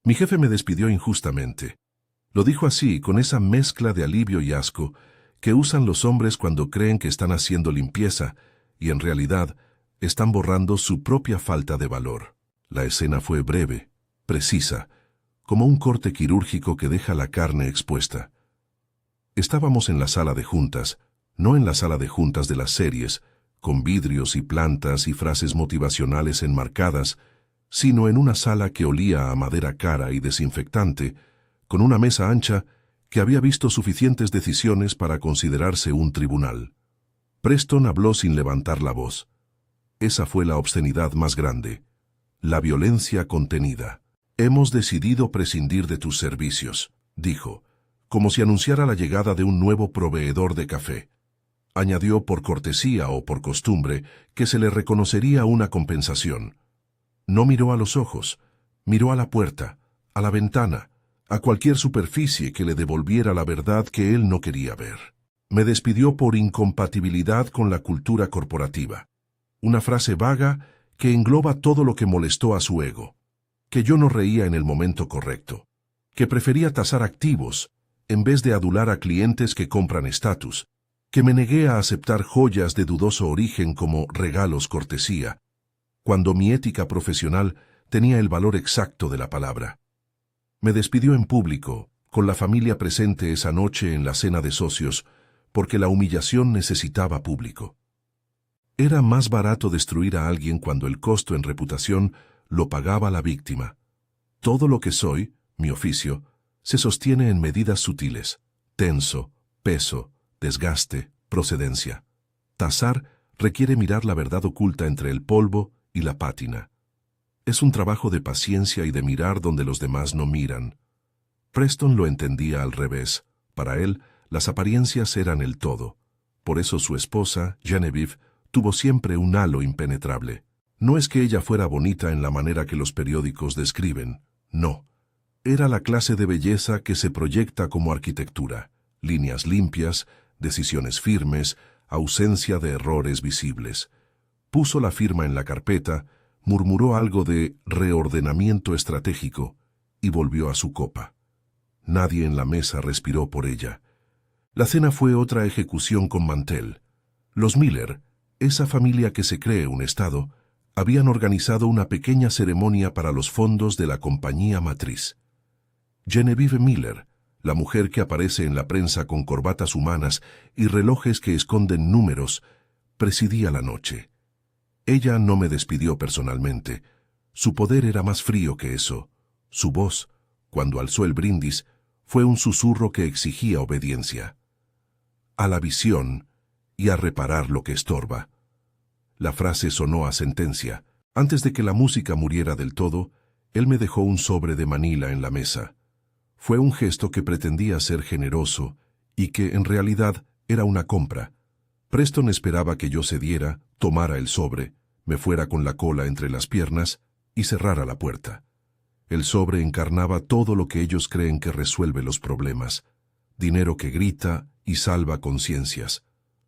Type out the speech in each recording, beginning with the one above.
Mi jefe me despidió injustamente. Lo dijo así, con esa mezcla de alivio y asco que usan los hombres cuando creen que están haciendo limpieza y en realidad están borrando su propia falta de valor. La escena fue breve, precisa, como un corte quirúrgico que deja la carne expuesta. Estábamos en la sala de juntas, no en la sala de juntas de las series, con vidrios y plantas y frases motivacionales enmarcadas, sino en una sala que olía a madera cara y desinfectante, con una mesa ancha que había visto suficientes decisiones para considerarse un tribunal. Preston habló sin levantar la voz. Esa fue la obscenidad más grande, la violencia contenida. Hemos decidido prescindir de tus servicios, dijo, como si anunciara la llegada de un nuevo proveedor de café. Añadió por cortesía o por costumbre que se le reconocería una compensación. No miró a los ojos, miró a la puerta, a la ventana, a cualquier superficie que le devolviera la verdad que él no quería ver. Me despidió por incompatibilidad con la cultura corporativa. Una frase vaga que engloba todo lo que molestó a su ego. Que yo no reía en el momento correcto. Que prefería tasar activos en vez de adular a clientes que compran estatus. Que me negué a aceptar joyas de dudoso origen como regalos cortesía, cuando mi ética profesional tenía el valor exacto de la palabra. Me despidió en público, con la familia presente esa noche en la cena de socios, porque la humillación necesitaba público. Era más barato destruir a alguien cuando el costo en reputación lo pagaba la víctima. Todo lo que soy, mi oficio, se sostiene en medidas sutiles: tenso, peso, desgaste, procedencia. Tasar requiere mirar la verdad oculta entre el polvo y la pátina. Es un trabajo de paciencia y de mirar donde los demás no miran. Preston lo entendía al revés. Para él, las apariencias eran el todo. Por eso su esposa, Genevieve, tuvo siempre un halo impenetrable. No es que ella fuera bonita en la manera que los periódicos describen, no. Era la clase de belleza que se proyecta como arquitectura. Líneas limpias, decisiones firmes, ausencia de errores visibles. Puso la firma en la carpeta, murmuró algo de reordenamiento estratégico y volvió a su copa. Nadie en la mesa respiró por ella. La cena fue otra ejecución con mantel. Los Miller, esa familia que se cree un estado, habían organizado una pequeña ceremonia para los fondos de la compañía matriz. Genevieve Miller, la mujer que aparece en la prensa con corbatas humanas y relojes que esconden números, presidía la noche. Ella no me despidió personalmente. Su poder era más frío que eso. Su voz, cuando alzó el brindis, fue un susurro que exigía obediencia. A la visión y a reparar lo que estorba. La frase sonó a sentencia. Antes de que la música muriera del todo, él me dejó un sobre de Manila en la mesa. Fue un gesto que pretendía ser generoso y que, en realidad, era una compra. Preston esperaba que yo cediera, tomara el sobre, me fuera con la cola entre las piernas y cerrara la puerta. El sobre encarnaba todo lo que ellos creen que resuelve los problemas. Dinero que grita y salva conciencias.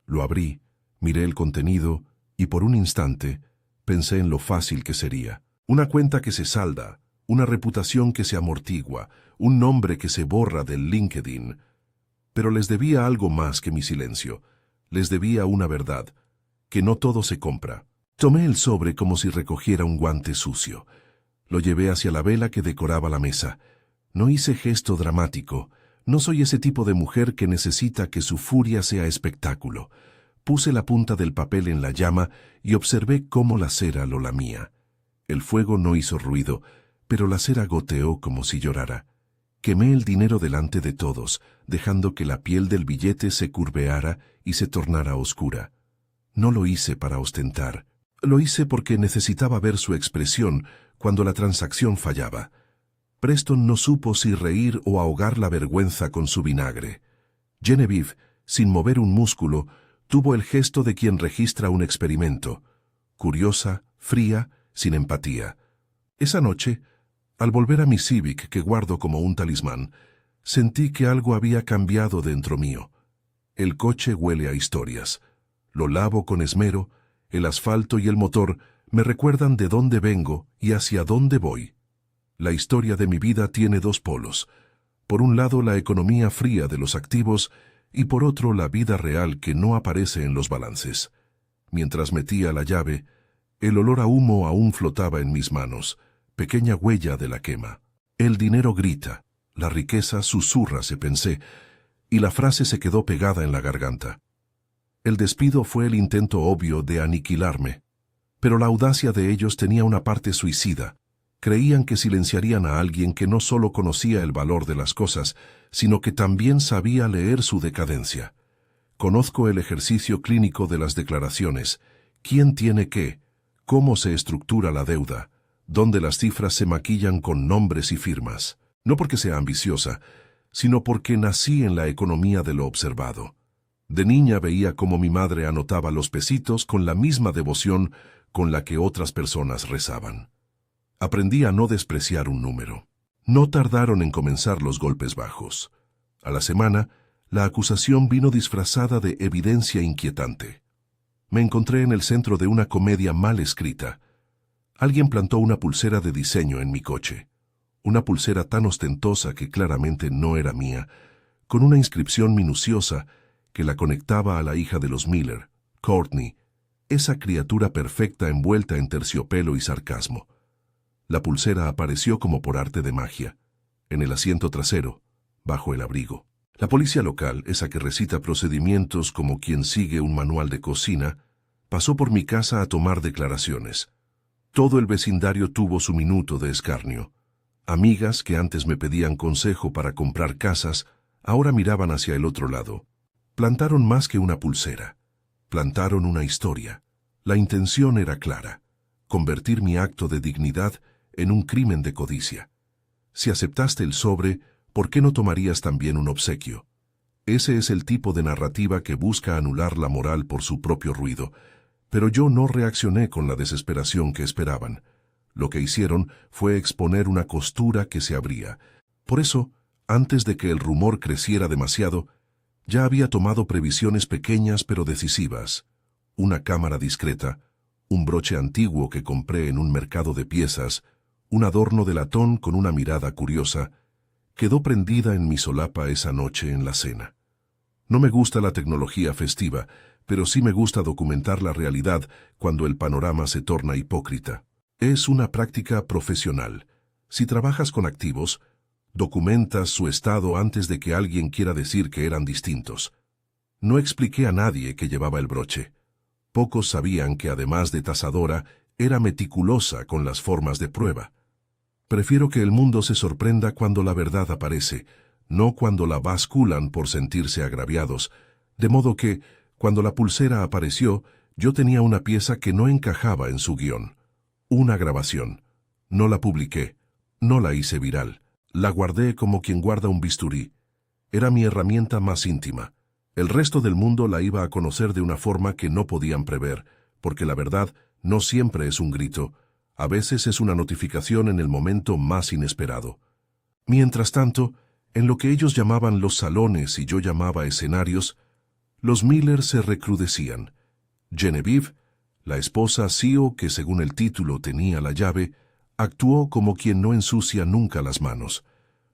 Lo abrí, miré el contenido y por un instante pensé en lo fácil que sería. Una cuenta que se salda, una reputación que se amortigua, un nombre que se borra del LinkedIn. Pero les debía algo más que mi silencio. Les debía una verdad, que no todo se compra. Tomé el sobre como si recogiera un guante sucio. Lo llevé hacia la vela que decoraba la mesa. No hice gesto dramático. No soy ese tipo de mujer que necesita que su furia sea espectáculo. Puse la punta del papel en la llama y observé cómo la cera lo lamía. El fuego no hizo ruido, pero la cera goteó como si llorara. Quemé el dinero delante de todos, dejando que la piel del billete se curveara y se tornara oscura. No lo hice para ostentar. Lo hice porque necesitaba ver su expresión cuando la transacción fallaba. Preston no supo si reír o ahogar la vergüenza con su vinagre. Genevieve, sin mover un músculo, tuvo el gesto de quien registra un experimento. Curiosa, fría, sin empatía. Esa noche, al volver a mi Civic que guardo como un talismán, sentí que algo había cambiado dentro mío. El coche huele a historias. Lo lavo con esmero, el asfalto y el motor me recuerdan de dónde vengo y hacia dónde voy. La historia de mi vida tiene dos polos. Por un lado, la economía fría de los activos y por otro, la vida real que no aparece en los balances. Mientras metía la llave, el olor a humo aún flotaba en mis manos, pequeña huella de la quema. El dinero grita, la riqueza susurra, se pensé, y la frase se quedó pegada en la garganta. El despido fue el intento obvio de aniquilarme, pero la audacia de ellos tenía una parte suicida. Creían que silenciarían a alguien que no solo conocía el valor de las cosas, sino que también sabía leer su decadencia. Conozco el ejercicio clínico de las declaraciones, quién tiene qué, cómo se estructura la deuda, dónde las cifras se maquillan con nombres y firmas. No porque sea ambiciosa, sino porque nací en la economía de lo observado. De niña veía cómo mi madre anotaba los pesitos con la misma devoción con la que otras personas rezaban. Aprendí a no despreciar un número. No tardaron en comenzar los golpes bajos. A la semana, la acusación vino disfrazada de evidencia inquietante. Me encontré en el centro de una comedia mal escrita. Alguien plantó una pulsera de diseño en mi coche. Una pulsera tan ostentosa que claramente no era mía, con una inscripción minuciosa que la conectaba a la hija de los Miller, Courtney, esa criatura perfecta envuelta en terciopelo y sarcasmo. La pulsera apareció como por arte de magia, en el asiento trasero, bajo el abrigo. La policía local, esa que recita procedimientos como quien sigue un manual de cocina, pasó por mi casa a tomar declaraciones. Todo el vecindario tuvo su minuto de escarnio. Amigas que antes me pedían consejo para comprar casas, ahora miraban hacia el otro lado. Plantaron más que una pulsera. Plantaron una historia. La intención era clara: convertir mi acto de dignidad en un crimen de codicia. Si aceptaste el sobre, ¿por qué no tomarías también un obsequio? Ese es el tipo de narrativa que busca anular la moral por su propio ruido, pero yo no reaccioné con la desesperación que esperaban. Lo que hicieron fue exponer una costura que se abría. Por eso, antes de que el rumor creciera demasiado, ya había tomado previsiones pequeñas pero decisivas. Una cámara discreta, un broche antiguo que compré en un mercado de piezas, un adorno de latón con una mirada curiosa, quedó prendida en mi solapa esa noche en la cena. No me gusta la tecnología festiva, pero sí me gusta documentar la realidad cuando el panorama se torna hipócrita. Es una práctica profesional. Si trabajas con activos, documentas su estado antes de que alguien quiera decir que eran distintos. No expliqué a nadie que llevaba el broche. Pocos sabían que además de tasadora, era meticulosa con las formas de prueba. Prefiero que el mundo se sorprenda cuando la verdad aparece, no cuando la basculan por sentirse agraviados, de modo que, cuando la pulsera apareció, yo tenía una pieza que no encajaba en su guión. Una grabación. No la publiqué, no la hice viral, la guardé como quien guarda un bisturí. Era mi herramienta más íntima. El resto del mundo la iba a conocer de una forma que no podían prever, porque la verdad no siempre es un grito, a veces es una notificación en el momento más inesperado. Mientras tanto, en lo que ellos llamaban los salones y yo llamaba escenarios, los Miller se recrudecían. Genevieve, la esposa CEO que según el título tenía la llave, actuó como quien no ensucia nunca las manos.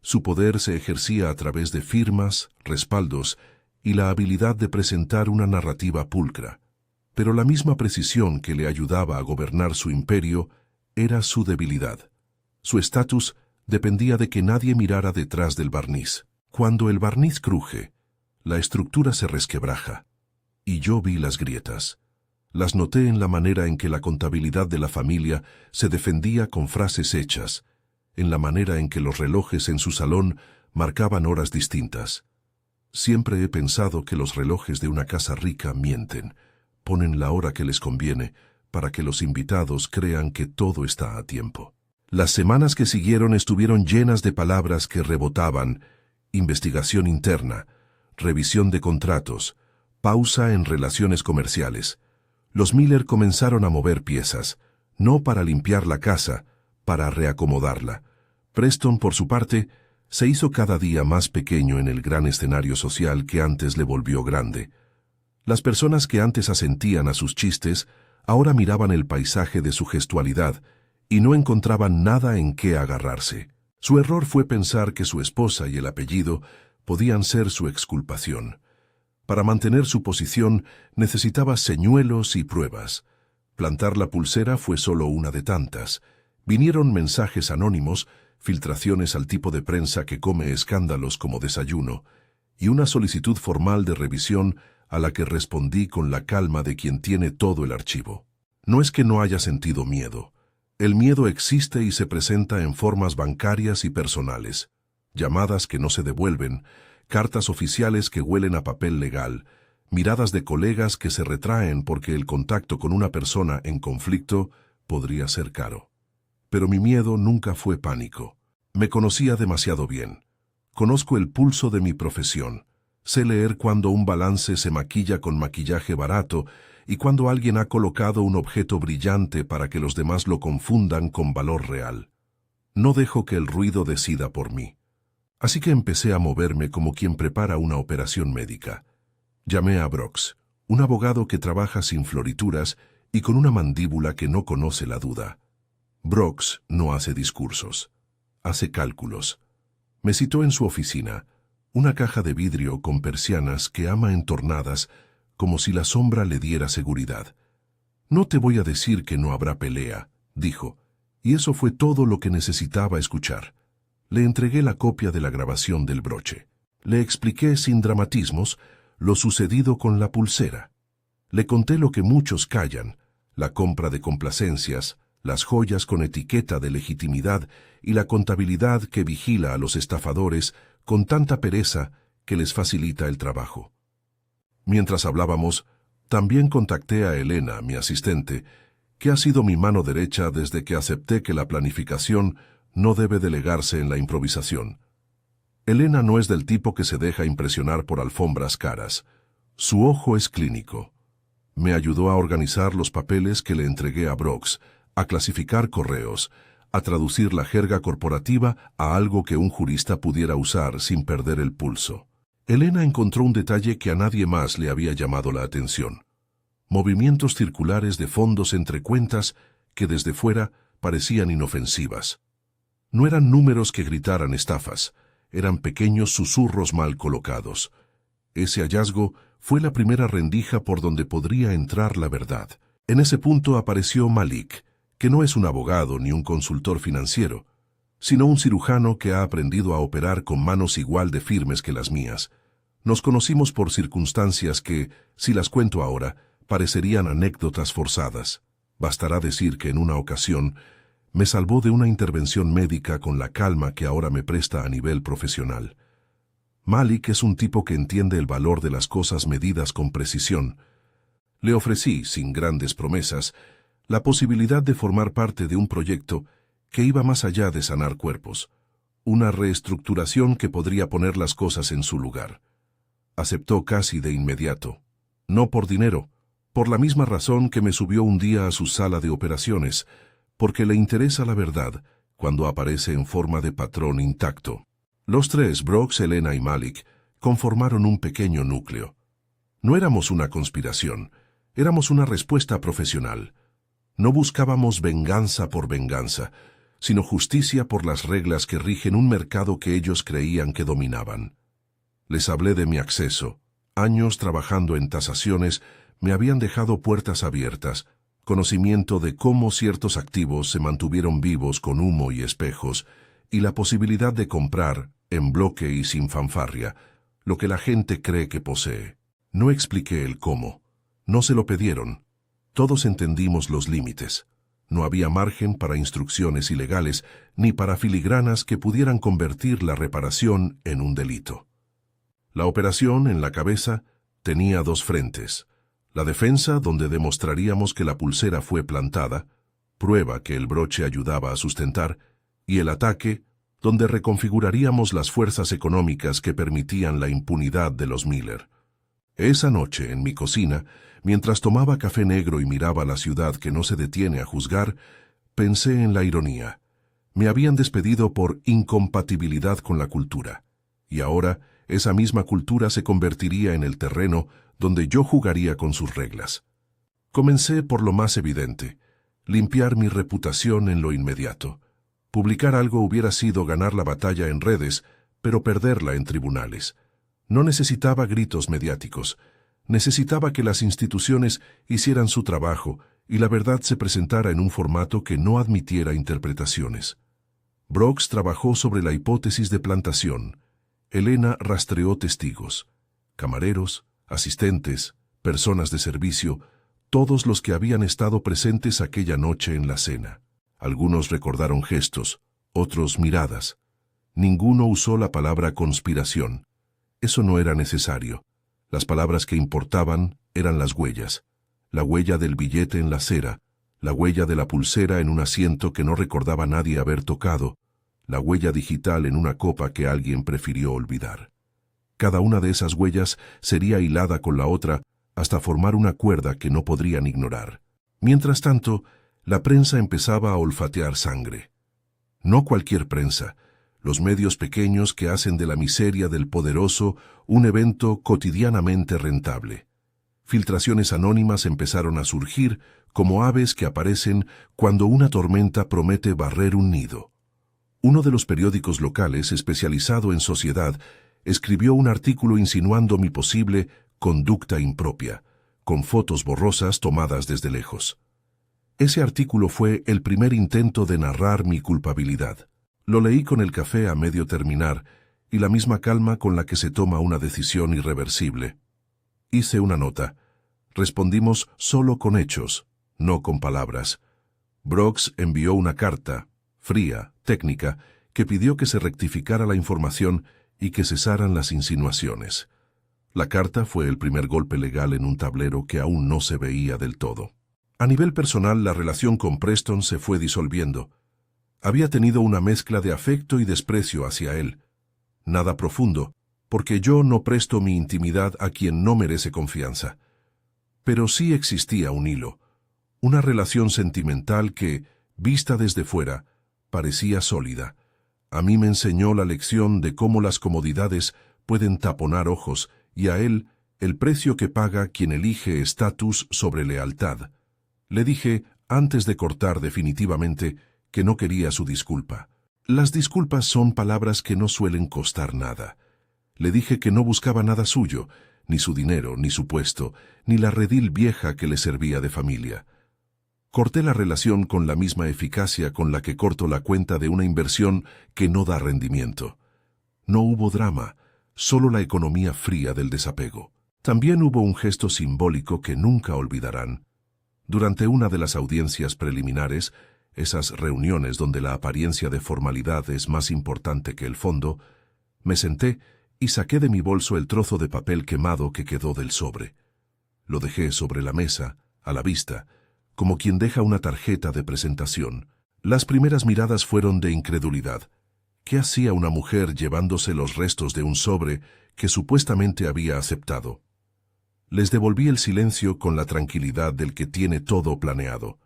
Su poder se ejercía a través de firmas, respaldos y la habilidad de presentar una narrativa pulcra. Pero la misma precisión que le ayudaba a gobernar su imperio era su debilidad. Su estatus dependía de que nadie mirara detrás del barniz. Cuando el barniz cruje, la estructura se resquebraja. Y yo vi las grietas. Las noté en la manera en que la contabilidad de la familia se defendía con frases hechas, en la manera en que los relojes en su salón marcaban horas distintas. Siempre he pensado que los relojes de una casa rica mienten, ponen la hora que les conviene, para que los invitados crean que todo está a tiempo. Las semanas que siguieron estuvieron llenas de palabras que rebotaban: investigación interna, revisión de contratos, pausa en relaciones comerciales. Los Miller comenzaron a mover piezas, no para limpiar la casa, para reacomodarla. Preston, por su parte, se hizo cada día más pequeño en el gran escenario social que antes le volvió grande. Las personas que antes asentían a sus chistes ahora miraban el paisaje de su gestualidad y no encontraban nada en qué agarrarse. Su error fue pensar que su esposa y el apellido podían ser su exculpación. Para mantener su posición necesitaba señuelos y pruebas. Plantar la pulsera fue solo una de tantas. Vinieron mensajes anónimos, filtraciones al tipo de prensa que come escándalos como desayuno, y una solicitud formal de revisión a la que respondí con la calma de quien tiene todo el archivo. No es que no haya sentido miedo. El miedo existe y se presenta en formas bancarias y personales. Llamadas que no se devuelven, cartas oficiales que huelen a papel legal, miradas de colegas que se retraen porque el contacto con una persona en conflicto podría ser caro. Pero mi miedo nunca fue pánico. Me conocía demasiado bien. Conozco el pulso de mi profesión. Sé leer cuando un balance se maquilla con maquillaje barato y cuando alguien ha colocado un objeto brillante para que los demás lo confundan con valor real. No dejo que el ruido decida por mí. Así que empecé a moverme como quien prepara una operación médica. Llamé a Brooks, un abogado que trabaja sin florituras y con una mandíbula que no conoce la duda. Brooks no hace discursos, hace cálculos. Me citó en su oficina, una caja de vidrio con persianas que ama entornadas como si la sombra le diera seguridad. No te voy a decir que no habrá pelea, dijo, y eso fue todo lo que necesitaba escuchar. Le entregué la copia de la grabación del broche. Le expliqué sin dramatismos lo sucedido con la pulsera. Le conté lo que muchos callan, la compra de complacencias, las joyas con etiqueta de legitimidad y la contabilidad que vigila a los estafadores con tanta pereza que les facilita el trabajo. Mientras hablábamos, también contacté a Elena, mi asistente, que ha sido mi mano derecha desde que acepté que la planificación no debe delegarse en la improvisación. Elena no es del tipo que se deja impresionar por alfombras caras. Su ojo es clínico. Me ayudó a organizar los papeles que le entregué a Brooks, a clasificar correos, a traducir la jerga corporativa a algo que un jurista pudiera usar sin perder el pulso. Elena encontró un detalle que a nadie más le había llamado la atención. Movimientos circulares de fondos entre cuentas que desde fuera parecían inofensivas. No eran números que gritaran estafas, eran pequeños susurros mal colocados. Ese hallazgo fue la primera rendija por donde podría entrar la verdad. En ese punto apareció Malik, que no es un abogado ni un consultor financiero, sino un cirujano que ha aprendido a operar con manos igual de firmes que las mías. Nos conocimos por circunstancias que, si las cuento ahora, parecerían anécdotas forzadas. Bastará decir que en una ocasión me salvó de una intervención médica con la calma que ahora me presta a nivel profesional. Malik es un tipo que entiende el valor de las cosas medidas con precisión. Le ofrecí, sin grandes promesas, la posibilidad de formar parte de un proyecto que iba más allá de sanar cuerpos, una reestructuración que podría poner las cosas en su lugar. Aceptó casi de inmediato. No por dinero, por la misma razón que me subió un día a su sala de operaciones, porque le interesa la verdad cuando aparece en forma de patrón intacto. Los tres, Brooks, Elena y Malik, conformaron un pequeño núcleo. No éramos una conspiración, éramos una respuesta profesional. No buscábamos venganza por venganza, sino justicia por las reglas que rigen un mercado que ellos creían que dominaban. Les hablé de mi acceso. Años trabajando en tasaciones me habían dejado puertas abiertas, conocimiento de cómo ciertos activos se mantuvieron vivos con humo y espejos, y la posibilidad de comprar, en bloque y sin fanfarria, lo que la gente cree que posee. No expliqué el cómo. No se lo pidieron. Todos entendimos los límites. No había margen para instrucciones ilegales ni para filigranas que pudieran convertir la reparación en un delito. La operación, en la cabeza, tenía dos frentes. La defensa, donde demostraríamos que la pulsera fue plantada, prueba que el broche ayudaba a sustentar, y el ataque, donde reconfiguraríamos las fuerzas económicas que permitían la impunidad de los Miller. Esa noche, en mi cocina, mientras tomaba café negro y miraba la ciudad que no se detiene a juzgar, pensé en la ironía. Me habían despedido por incompatibilidad con la cultura, y ahora esa misma cultura se convertiría en el terreno donde yo jugaría con sus reglas. Comencé por lo más evidente, limpiar mi reputación en lo inmediato. Publicar algo hubiera sido ganar la batalla en redes, pero perderla en tribunales. No necesitaba gritos mediáticos. Necesitaba que las instituciones hicieran su trabajo y la verdad se presentara en un formato que no admitiera interpretaciones. Brooks trabajó sobre la hipótesis de plantación. Elena rastreó testigos, camareros, asistentes, personas de servicio, todos los que habían estado presentes aquella noche en la cena. Algunos recordaron gestos, otros miradas. Ninguno usó la palabra conspiración. Eso no era necesario. Las palabras que importaban eran las huellas. La huella del billete en la acera, la huella de la pulsera en un asiento que no recordaba nadie haber tocado, la huella digital en una copa que alguien prefirió olvidar. Cada una de esas huellas sería hilada con la otra hasta formar una cuerda que no podrían ignorar. Mientras tanto, la prensa empezaba a olfatear sangre. No cualquier prensa, los medios pequeños que hacen de la miseria del poderoso un evento cotidianamente rentable. Filtraciones anónimas empezaron a surgir como aves que aparecen cuando una tormenta promete barrer un nido. Uno de los periódicos locales, especializado en sociedad, escribió un artículo insinuando mi posible conducta impropia, con fotos borrosas tomadas desde lejos. Ese artículo fue el primer intento de narrar mi culpabilidad. Lo leí con el café a medio terminar y la misma calma con la que se toma una decisión irreversible. Hice una nota. Respondimos solo con hechos, no con palabras. Brooks envió una carta, fría, técnica, que pidió que se rectificara la información y que cesaran las insinuaciones. La carta fue el primer golpe legal en un tablero que aún no se veía del todo. A nivel personal, la relación con Preston se fue disolviendo. Había tenido una mezcla de afecto y desprecio hacia él. Nada profundo, porque yo no presto mi intimidad a quien no merece confianza. Pero sí existía un hilo, una relación sentimental que, vista desde fuera, parecía sólida. A mí me enseñó la lección de cómo las comodidades pueden taponar ojos y a él el precio que paga quien elige estatus sobre lealtad. Le dije, antes de cortar definitivamente, que no quería su disculpa. Las disculpas son palabras que no suelen costar nada. Le dije que no buscaba nada suyo, ni su dinero, ni su puesto, ni la redil vieja que le servía de familia. Corté la relación con la misma eficacia con la que corto la cuenta de una inversión que no da rendimiento. No hubo drama, solo la economía fría del desapego. También hubo un gesto simbólico que nunca olvidarán. Durante una de las audiencias preliminares, esas reuniones donde la apariencia de formalidad es más importante que el fondo, me senté y saqué de mi bolso el trozo de papel quemado que quedó del sobre. Lo dejé sobre la mesa, a la vista, como quien deja una tarjeta de presentación. Las primeras miradas fueron de incredulidad. ¿Qué hacía una mujer llevándose los restos de un sobre que supuestamente había aceptado? Les devolví el silencio con la tranquilidad del que tiene todo planeado.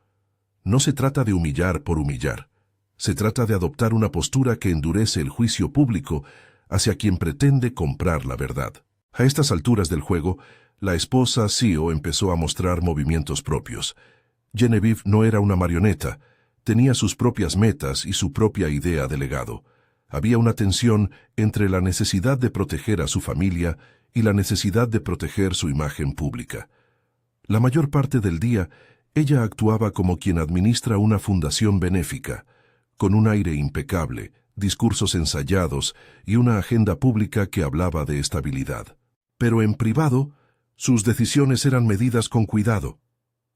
No se trata de humillar por humillar. Se trata de adoptar una postura que endurece el juicio público hacia quien pretende comprar la verdad. A estas alturas del juego, la esposa CEO empezó a mostrar movimientos propios. Genevieve no era una marioneta, tenía sus propias metas y su propia idea de legado. Había una tensión entre la necesidad de proteger a su familia y la necesidad de proteger su imagen pública. La mayor parte del día, ella actuaba como quien administra una fundación benéfica, con un aire impecable, discursos ensayados y una agenda pública que hablaba de estabilidad. Pero en privado, sus decisiones eran medidas con cuidado.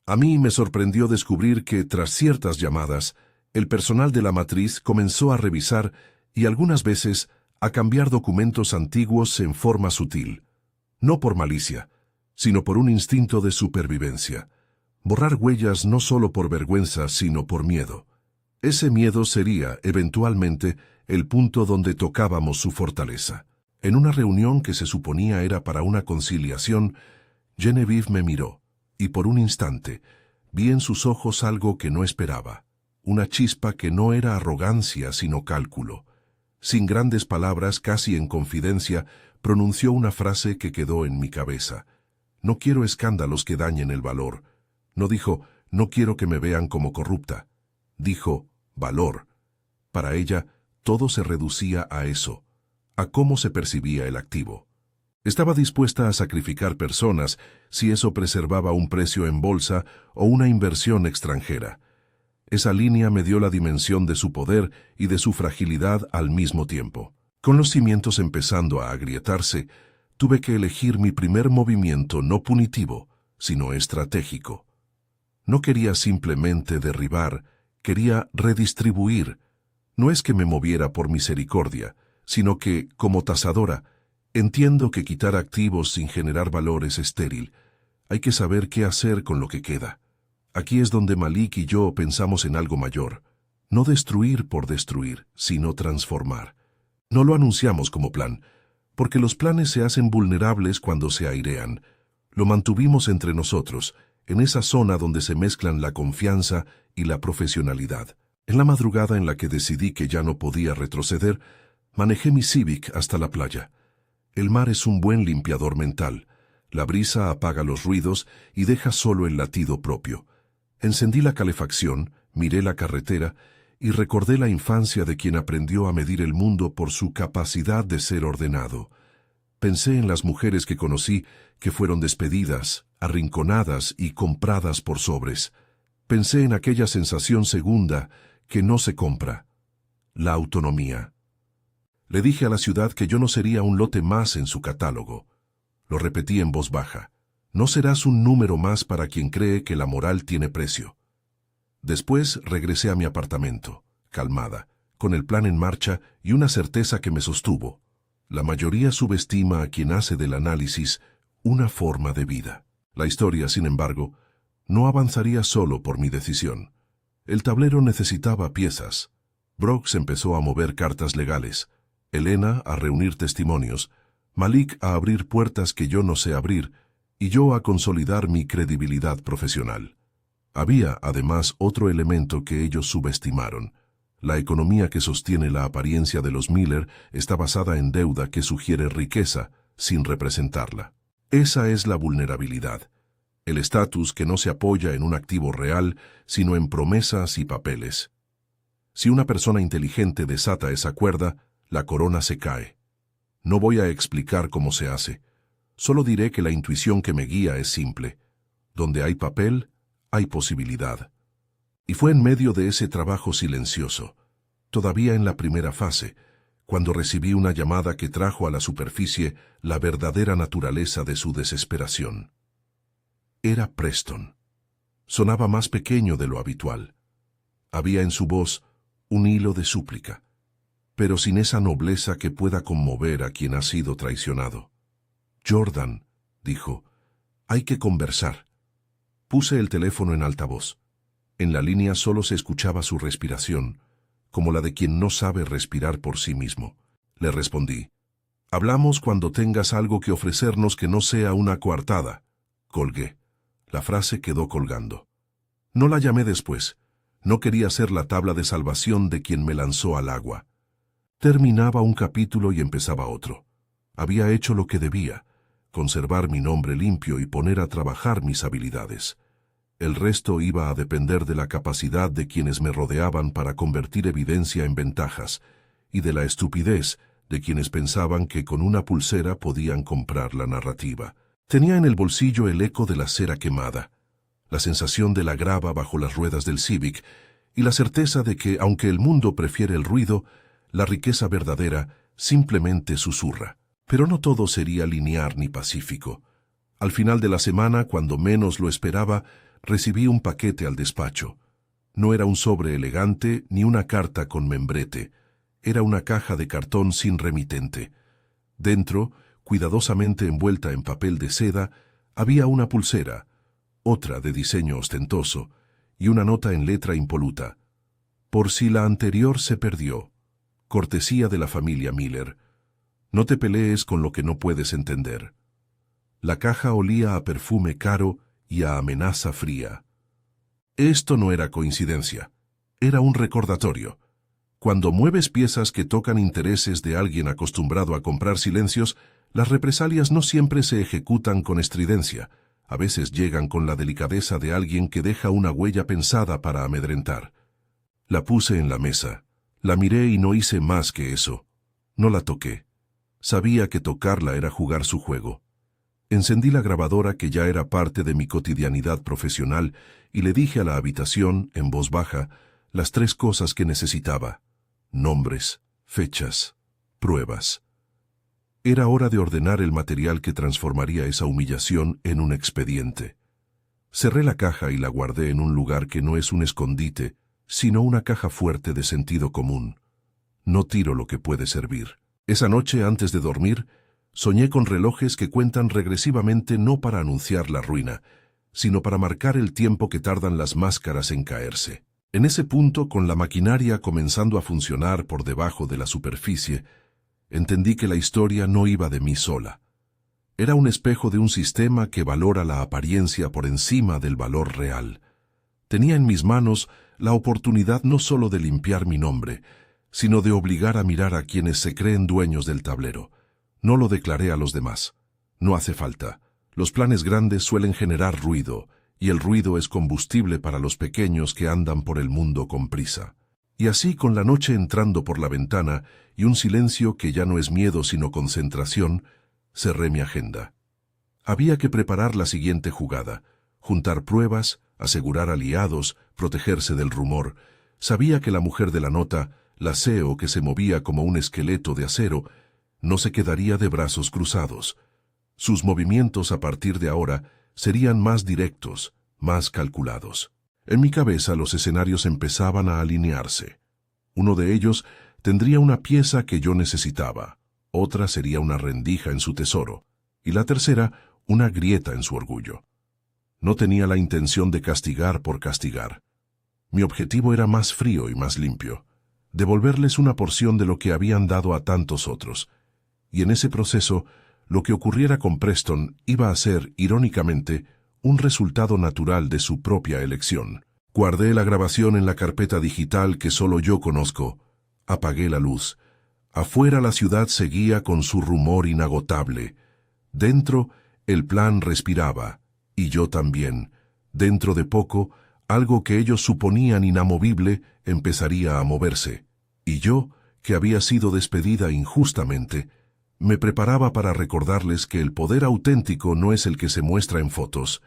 A mí me sorprendió descubrir que, tras ciertas llamadas, el personal de la matriz comenzó a revisar y algunas veces a cambiar documentos antiguos en forma sutil. No por malicia, sino por un instinto de supervivencia. Borrar huellas no solo por vergüenza, sino por miedo. Ese miedo sería, eventualmente, el punto donde tocábamos su fortaleza. En una reunión que se suponía era para una conciliación, Genevieve me miró, y por un instante vi en sus ojos algo que no esperaba, una chispa que no era arrogancia sino cálculo. Sin grandes palabras, casi en confidencia, pronunció una frase que quedó en mi cabeza. No quiero escándalos que dañen el valor. No dijo, no quiero que me vean como corrupta. Dijo, valor. Para ella, todo se reducía a eso, a cómo se percibía el activo. Estaba dispuesta a sacrificar personas si eso preservaba un precio en bolsa o una inversión extranjera. Esa línea me dio la dimensión de su poder y de su fragilidad al mismo tiempo. Con los cimientos empezando a agrietarse, tuve que elegir mi primer movimiento no punitivo, sino estratégico. No quería simplemente derribar, quería redistribuir. No es que me moviera por misericordia, sino que, como tasadora, entiendo que quitar activos sin generar valor es estéril. Hay que saber qué hacer con lo que queda. Aquí es donde Malik y yo pensamos en algo mayor. No destruir por destruir, sino transformar. No lo anunciamos como plan, porque los planes se hacen vulnerables cuando se airean. Lo mantuvimos entre nosotros, en esa zona donde se mezclan la confianza y la profesionalidad. En la madrugada en la que decidí que ya no podía retroceder, manejé mi Civic hasta la playa. El mar es un buen limpiador mental. La brisa apaga los ruidos y deja solo el latido propio. Encendí la calefacción, miré la carretera y recordé la infancia de quien aprendió a medir el mundo por su capacidad de ser ordenado. Pensé en las mujeres que conocí que fueron despedidas, arrinconadas y compradas por sobres. Pensé en aquella sensación segunda que no se compra, la autonomía. Le dije a la ciudad que yo no sería un lote más en su catálogo. Lo repetí en voz baja. No serás un número más para quien cree que la moral tiene precio. Después regresé a mi apartamento, calmada, con el plan en marcha y una certeza que me sostuvo. La mayoría subestima a quien hace del análisis una forma de vida. La historia, sin embargo, no avanzaría solo por mi decisión. El tablero necesitaba piezas. Brooks empezó a mover cartas legales, Elena a reunir testimonios, Malik a abrir puertas que yo no sé abrir, y yo a consolidar mi credibilidad profesional. Había, además, otro elemento que ellos subestimaron. La economía que sostiene la apariencia de los Miller está basada en deuda que sugiere riqueza, sin representarla. Esa es la vulnerabilidad. El estatus que no se apoya en un activo real, sino en promesas y papeles. Si una persona inteligente desata esa cuerda, la corona se cae. No voy a explicar cómo se hace. Solo diré que la intuición que me guía es simple. Donde hay papel, hay posibilidad. Y fue en medio de ese trabajo silencioso, todavía en la primera fase, cuando recibí una llamada que trajo a la superficie la verdadera naturaleza de su desesperación. Era Preston. Sonaba más pequeño de lo habitual. Había en su voz un hilo de súplica, pero sin esa nobleza que pueda conmover a quien ha sido traicionado. Jordan, dijo, hay que conversar. Puse el teléfono en altavoz. En la línea solo se escuchaba su respiración, como la de quien no sabe respirar por sí mismo. Le respondí, hablamos cuando tengas algo que ofrecernos que no sea una coartada. Colgué. La frase quedó colgando. No la llamé después. No quería ser la tabla de salvación de quien me lanzó al agua. Terminaba un capítulo y empezaba otro. Había hecho lo que debía, conservar mi nombre limpio y poner a trabajar mis habilidades. El resto iba a depender de la capacidad de quienes me rodeaban para convertir evidencia en ventajas, y de la estupidez de quienes pensaban que con una pulsera podían comprar la narrativa. Tenía en el bolsillo el eco de la cera quemada, la sensación de la grava bajo las ruedas del Civic, y la certeza de que, aunque el mundo prefiere el ruido, la riqueza verdadera simplemente susurra. Pero no todo sería lineal ni pacífico. Al final de la semana, cuando menos lo esperaba, recibí un paquete al despacho. No era un sobre elegante ni una carta con membrete. Era una caja de cartón sin remitente. Dentro, cuidadosamente envuelta en papel de seda, había una pulsera, otra de diseño ostentoso, y una nota en letra impoluta. Por si la anterior se perdió. Cortesía de la familia Miller. No te pelees con lo que no puedes entender. La caja olía a perfume caro y a amenaza fría. Esto no era coincidencia. Era un recordatorio. Cuando mueves piezas que tocan intereses de alguien acostumbrado a comprar silencios, las represalias no siempre se ejecutan con estridencia. a veces llegan con la delicadeza de alguien que deja una huella pensada para amedrentar. La puse en la mesa, la miré y no hice más que eso. No la toqué. Sabía que tocarla era jugar su juego. Encendí la grabadora que ya era parte de mi cotidianidad profesional y le dije a la habitación, en voz baja, las 3 cosas que necesitaba: nombres, fechas, pruebas. Era hora de ordenar el material que transformaría esa humillación en un expediente. Cerré la caja y la guardé en un lugar que no es un escondite, sino una caja fuerte de sentido común. No tiro lo que puede servir. Esa noche, antes de dormir, soñé con relojes que cuentan regresivamente no para anunciar la ruina, sino para marcar el tiempo que tardan las máscaras en caerse. En ese punto, con la maquinaria comenzando a funcionar por debajo de la superficie, entendí que la historia no iba de mí sola. Era un espejo de un sistema que valora la apariencia por encima del valor real. Tenía en mis manos la oportunidad no solo de limpiar mi nombre, sino de obligar a mirar a quienes se creen dueños del tablero. No lo declaré a los demás. No hace falta. Los planes grandes suelen generar ruido, y el ruido es combustible para los pequeños que andan por el mundo con prisa. Y así, con la noche entrando por la ventana y un silencio que ya no es miedo sino concentración, cerré mi agenda. Había que preparar la siguiente jugada, juntar pruebas, asegurar aliados, protegerse del rumor. Sabía que la mujer de la nota, la CEO que se movía como un esqueleto de acero, no se quedaría de brazos cruzados. Sus movimientos a partir de ahora serían más directos, más calculados. En mi cabeza los escenarios empezaban a alinearse. Uno de ellos tendría una pieza que yo necesitaba, otra sería una rendija en su tesoro, y la tercera una grieta en su orgullo. No tenía la intención de castigar por castigar. Mi objetivo era más frío y más limpio, devolverles una porción de lo que habían dado a tantos otros. Y en ese proceso, lo que ocurriera con Preston iba a ser, irónicamente, un resultado natural de su propia elección. Guardé la grabación en la carpeta digital que solo yo conozco. Apagué la luz. Afuera la ciudad seguía con su rumor inagotable. Dentro, el plan respiraba, y yo también. Dentro de poco, algo que ellos suponían inamovible empezaría a moverse. Y yo, que había sido despedida injustamente, me preparaba para recordarles que el poder auténtico no es el que se muestra en fotos,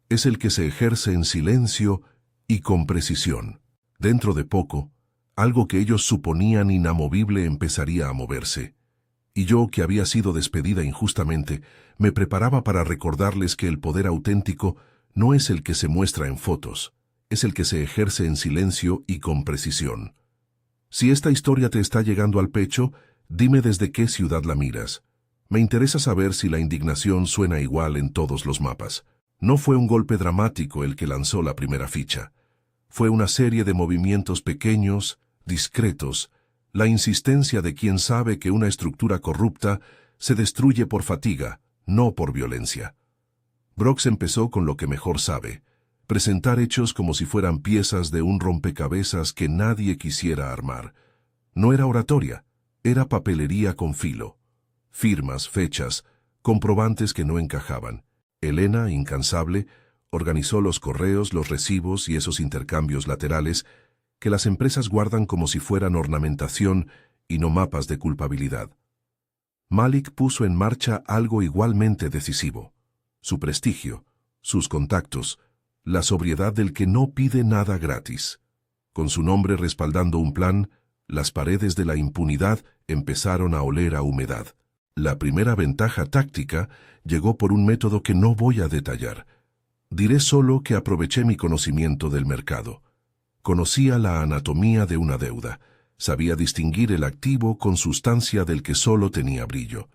es el que se ejerce en silencio y con precisión. Dentro de poco, algo que ellos suponían inamovible empezaría a moverse. Y yo, que había sido despedida injustamente, me preparaba para recordarles que el poder auténtico no es el que se muestra en fotos, es el que se ejerce en silencio y con precisión. Si esta historia te está llegando al pecho, dime desde qué ciudad la miras. Me interesa saber si la indignación suena igual en todos los mapas. No fue un golpe dramático el que lanzó la primera ficha. Fue una serie de movimientos pequeños, discretos, la insistencia de quien sabe que una estructura corrupta se destruye por fatiga, no por violencia. Brooks empezó con lo que mejor sabe, presentar hechos como si fueran piezas de un rompecabezas que nadie quisiera armar. No era oratoria, era papelería con filo. Firmas, fechas, comprobantes que no encajaban. Elena, incansable, organizó los correos, los recibos y esos intercambios laterales que las empresas guardan como si fueran ornamentación y no mapas de culpabilidad. Malik puso en marcha algo igualmente decisivo: su prestigio, sus contactos, la sobriedad del que no pide nada gratis. Con su nombre respaldando un plan, las paredes de la impunidad empezaron a oler a humedad. La primera ventaja táctica llegó por un método que no voy a detallar. Diré solo que aproveché mi conocimiento del mercado. Conocía la anatomía de una deuda. Sabía distinguir el activo con sustancia del que solo tenía brillo.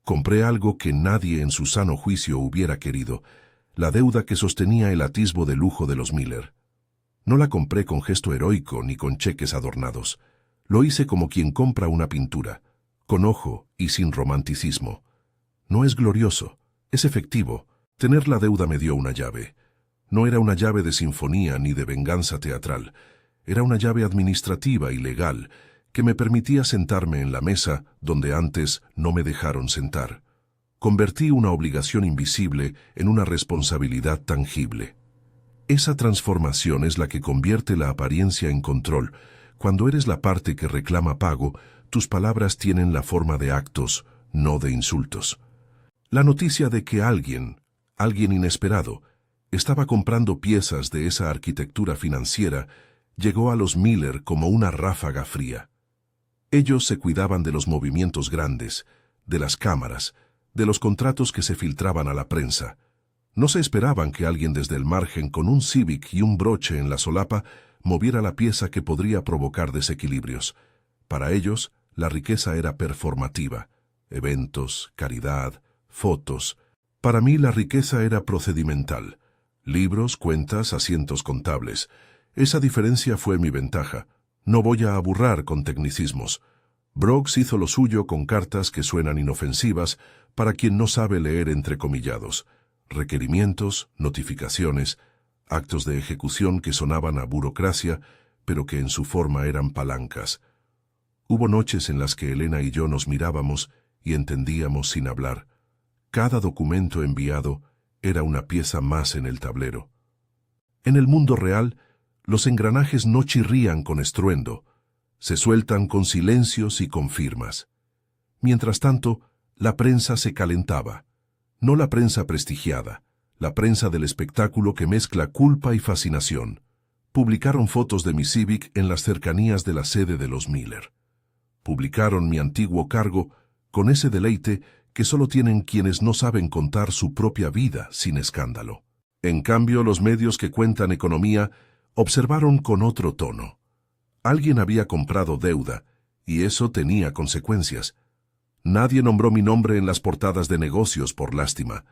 Compré algo que nadie en su sano juicio hubiera querido, la deuda que sostenía el atisbo de lujo de los Miller. No la compré con gesto heroico ni con cheques adornados. Lo hice como quien compra una pintura, con ojo y sin romanticismo. No es glorioso, es efectivo. Tener la deuda me dio una llave. No era una llave de sinfonía ni de venganza teatral. Era una llave administrativa y legal que me permitía sentarme en la mesa donde antes no me dejaron sentar. Convertí una obligación invisible en una responsabilidad tangible. Esa transformación es la que convierte la apariencia en control. Cuando eres la parte que reclama pago, tus palabras tienen la forma de actos, no de insultos. La noticia de que alguien inesperado, estaba comprando piezas de esa arquitectura financiera, llegó a los Miller como una ráfaga fría. Ellos se cuidaban de los movimientos grandes, de las cámaras, de los contratos que se filtraban a la prensa. No se esperaban que alguien desde el margen con un Civic y un broche en la solapa moviera la pieza que podría provocar desequilibrios. Para ellos, la riqueza era performativa. Eventos, caridad, fotos. Para mí la riqueza era procedimental. Libros, cuentas, asientos contables. Esa diferencia fue mi ventaja. No voy a aburrar con tecnicismos. Brooks hizo lo suyo con cartas que suenan inofensivas para quien no sabe leer entrecomillados. Requerimientos, notificaciones, actos de ejecución que sonaban a burocracia, pero que en su forma eran palancas. Hubo noches en las que Elena y yo nos mirábamos y entendíamos sin hablar. Cada documento enviado era una pieza más en el tablero. En el mundo real, los engranajes no chirrían con estruendo, se sueltan con silencios y con firmas. Mientras tanto, la prensa se calentaba. No la prensa prestigiada, la prensa del espectáculo que mezcla culpa y fascinación. Publicaron fotos de mi Civic en las cercanías de la sede de los Miller. Publicaron mi antiguo cargo con ese deleite que solo tienen quienes no saben contar su propia vida sin escándalo. En cambio, los medios que cuentan economía observaron con otro tono. Alguien había comprado deuda, y eso tenía consecuencias. Nadie nombró mi nombre en las portadas de negocios por lástima.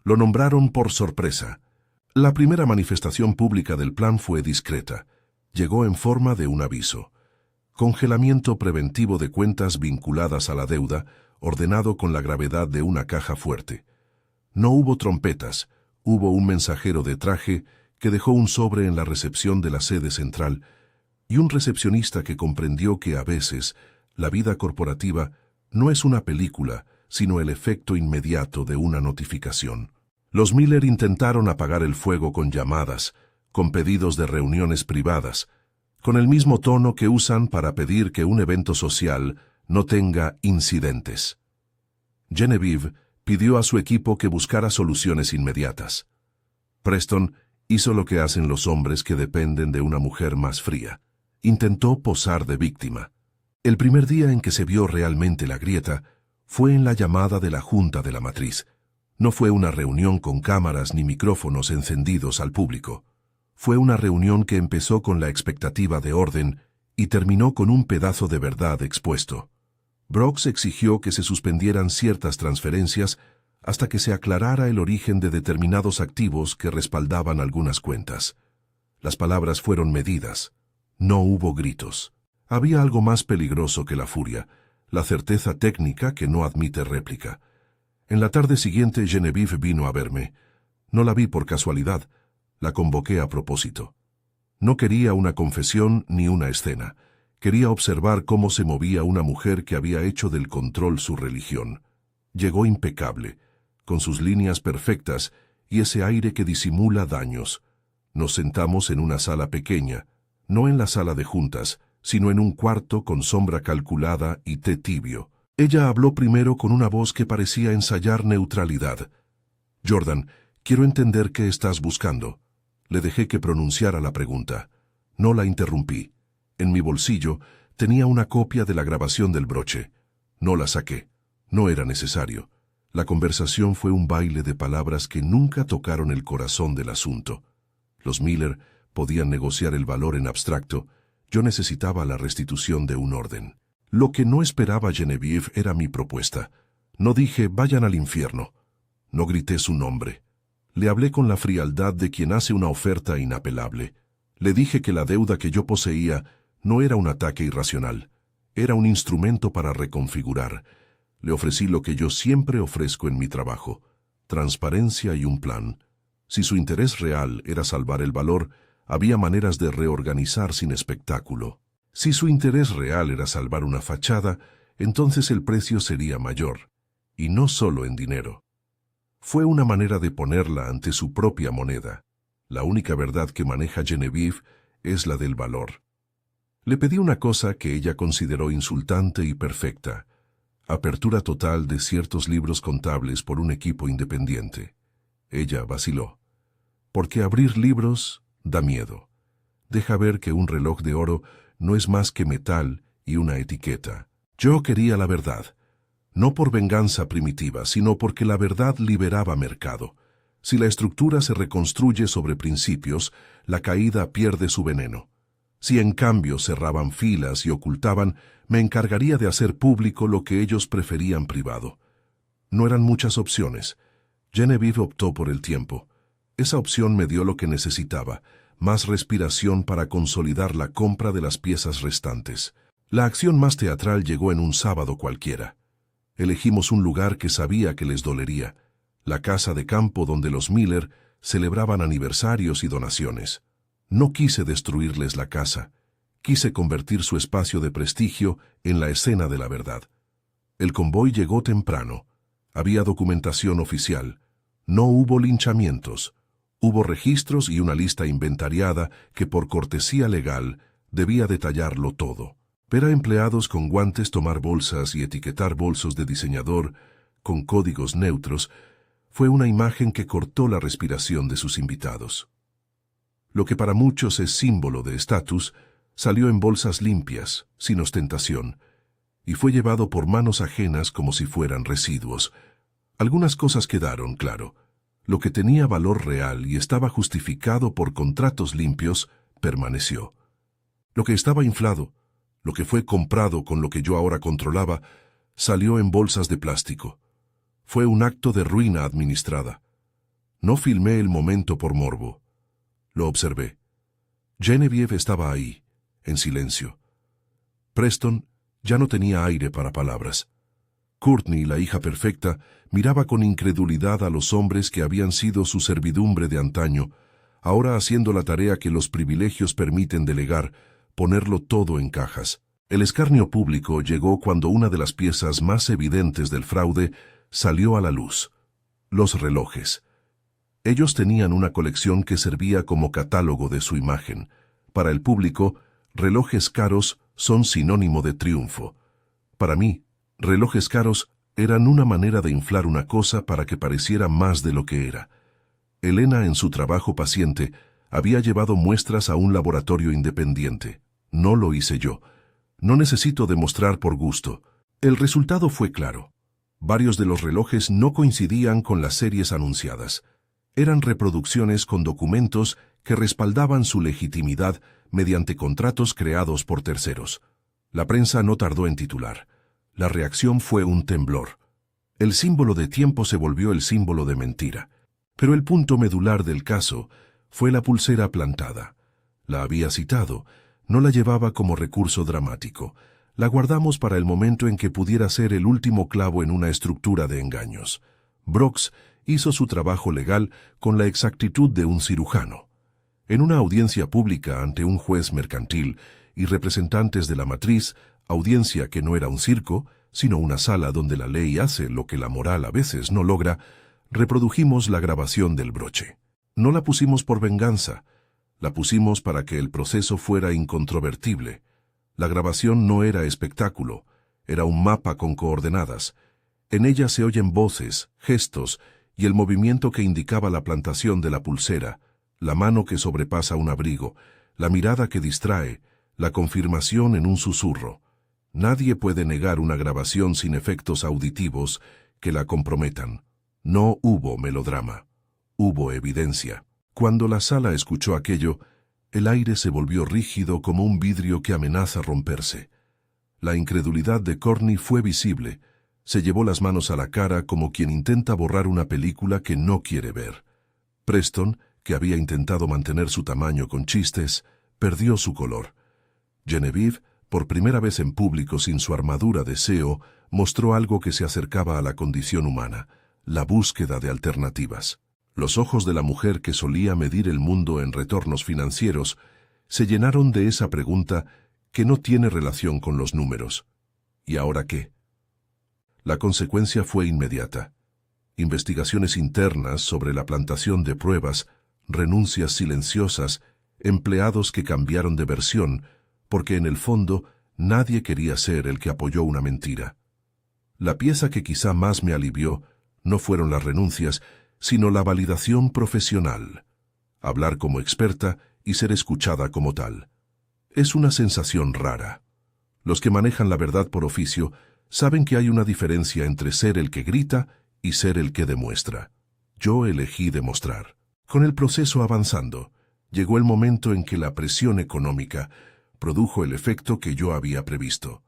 Lo nombraron por sorpresa. La primera manifestación pública del plan fue discreta. Llegó en forma de un aviso. Congelamiento preventivo de cuentas vinculadas a la deuda, ordenado con la gravedad de una caja fuerte. No hubo trompetas, hubo un mensajero de traje que dejó un sobre en la recepción de la sede central y un recepcionista que comprendió que a veces la vida corporativa no es una película, sino el efecto inmediato de una notificación. Los Miller intentaron apagar el fuego con llamadas, con pedidos de reuniones privadas, con el mismo tono que usan para pedir que un evento social no tenga incidentes. Genevieve pidió a su equipo que buscara soluciones inmediatas. Preston hizo lo que hacen los hombres que dependen de una mujer más fría. Intentó posar de víctima. El primer día en que se vio realmente la grieta fue en la llamada de la Junta de la Matriz. No fue una reunión con cámaras ni micrófonos encendidos al público. Fue una reunión que empezó con la expectativa de orden y terminó con un pedazo de verdad expuesto. Brooks exigió que se suspendieran ciertas transferencias hasta que se aclarara el origen de determinados activos que respaldaban algunas cuentas. Las palabras fueron medidas. No hubo gritos. Había algo más peligroso que la furia, la certeza técnica que no admite réplica. En la tarde siguiente Genevieve vino a verme. No la vi por casualidad, la convoqué a propósito. No quería una confesión ni una escena. Quería observar cómo se movía una mujer que había hecho del control su religión. Llegó impecable, con sus líneas perfectas y ese aire que disimula daños. Nos sentamos en una sala pequeña, no en la sala de juntas, sino en un cuarto con sombra calculada y té tibio. Ella habló primero con una voz que parecía ensayar neutralidad. «Jordan, quiero entender qué estás buscando». Le dejé que pronunciara la pregunta. No la interrumpí. En mi bolsillo tenía una copia de la grabación del broche. No la saqué. No era necesario. La conversación fue un baile de palabras que nunca tocaron el corazón del asunto. Los Miller podían negociar el valor en abstracto. Yo necesitaba la restitución de un orden. Lo que no esperaba Genevieve era mi propuesta. No dije, vayan al infierno. No grité su nombre. Le hablé con la frialdad de quien hace una oferta inapelable. Le dije que la deuda que yo poseía no era un ataque irracional. Era un instrumento para reconfigurar. Le ofrecí lo que yo siempre ofrezco en mi trabajo: transparencia y un plan. Si su interés real era salvar el valor, había maneras de reorganizar sin espectáculo. Si su interés real era salvar una fachada, entonces el precio sería mayor. y no solo en dinero. Fue una manera de ponerla ante su propia moneda. La única verdad que maneja Genevieve es la del valor. Le pedí una cosa que ella consideró insultante y perfecta: apertura total de ciertos libros contables por un equipo independiente. Ella vaciló. Porque abrir libros da miedo. Deja ver que un reloj de oro no es más que metal y una etiqueta. Yo quería la verdad. No por venganza primitiva, sino porque la verdad liberaba mercado. Si la estructura se reconstruye sobre principios, la caída pierde su veneno. Si en cambio cerraban filas y ocultaban, me encargaría de hacer público lo que ellos preferían privado. No eran muchas opciones. Genevieve optó por el tiempo. Esa opción me dio lo que necesitaba: más respiración para consolidar la compra de las piezas restantes. La acción más teatral llegó en un sábado cualquiera. Elegimos un lugar que sabía que les dolería: la casa de campo donde los Miller celebraban aniversarios y donaciones. No quise destruirles la casa. Quise convertir su espacio de prestigio en la escena de la verdad. El convoy llegó temprano. Había documentación oficial. No hubo linchamientos. Hubo registros y una lista inventariada que, por cortesía legal, debía detallarlo todo. Ver a empleados con guantes tomar bolsas y etiquetar bolsos de diseñador con códigos neutros fue una imagen que cortó la respiración de sus invitados. Lo que para muchos es símbolo de estatus salió en bolsas limpias, sin ostentación, y fue llevado por manos ajenas como si fueran residuos. Algunas cosas quedaron, claro. Lo que tenía valor real y estaba justificado por contratos limpios permaneció. Lo que estaba inflado, lo que fue comprado con lo que yo ahora controlaba, salió en bolsas de plástico. Fue un acto de ruina administrada. No filmé el momento por morbo. Lo observé. Genevieve estaba ahí, en silencio. Preston ya no tenía aire para palabras. Courtney, la hija perfecta, miraba con incredulidad a los hombres que habían sido su servidumbre de antaño, ahora haciendo la tarea que los privilegios permiten delegar: ponerlo todo en cajas. El escarnio público llegó cuando una de las piezas más evidentes del fraude salió a la luz: los relojes. Ellos tenían una colección que servía como catálogo de su imagen. Para el público, relojes caros son sinónimo de triunfo. Para mí, relojes caros eran una manera de inflar una cosa para que pareciera más de lo que era. Elena, en su trabajo paciente, había llevado muestras a un laboratorio independiente. No lo hice yo. No necesito demostrar por gusto. El resultado fue claro. Varios de los relojes no coincidían con las series anunciadas. Eran reproducciones con documentos que respaldaban su legitimidad mediante contratos creados por terceros. La prensa no tardó en titular. La reacción fue un temblor. El símbolo de tiempo se volvió el símbolo de mentira. Pero el punto medular del caso fue la pulsera plantada. La había citado, no la llevaba como recurso dramático. La guardamos para el momento en que pudiera ser el último clavo en una estructura de engaños. Brooks hizo su trabajo legal con la exactitud de un cirujano. En una audiencia pública ante un juez mercantil y representantes de la matriz, audiencia que no era un circo, sino una sala donde la ley hace lo que la moral a veces no logra, reprodujimos la grabación del broche. No la pusimos por venganza, la pusimos para que el proceso fuera incontrovertible. La grabación no era espectáculo, era un mapa con coordenadas. En ella se oyen voces, gestos y el movimiento que indicaba la plantación de la pulsera, la mano que sobrepasa un abrigo, la mirada que distrae, la confirmación en un susurro. Nadie puede negar una grabación sin efectos auditivos que la comprometan. No hubo melodrama. Hubo evidencia. Cuando la sala escuchó aquello, el aire se volvió rígido como un vidrio que amenaza romperse. La incredulidad de Courtney fue visible. Se llevó las manos a la cara como quien intenta borrar una película que no quiere ver. Preston, que había intentado mantener su tamaño con chistes, perdió su color. Genevieve, por primera vez en público sin su armadura de SEO, mostró algo que se acercaba a la condición humana: la búsqueda de alternativas. Los ojos de la mujer que solía medir el mundo en retornos financieros se llenaron de esa pregunta que no tiene relación con los números. ¿Y ahora qué? La consecuencia fue inmediata. Investigaciones internas sobre la plantación de pruebas, renuncias silenciosas, empleados que cambiaron de versión, porque en el fondo nadie quería ser el que apoyó una mentira. La pieza que quizá más me alivió no fueron las renuncias, sino la validación profesional. Hablar como experta y ser escuchada como tal. Es una sensación rara. Los que manejan la verdad por oficio saben que hay una diferencia entre ser el que grita y ser el que demuestra. Yo elegí demostrar. Con el proceso avanzando, llegó el momento en que la presión económica produjo el efecto que yo había previsto.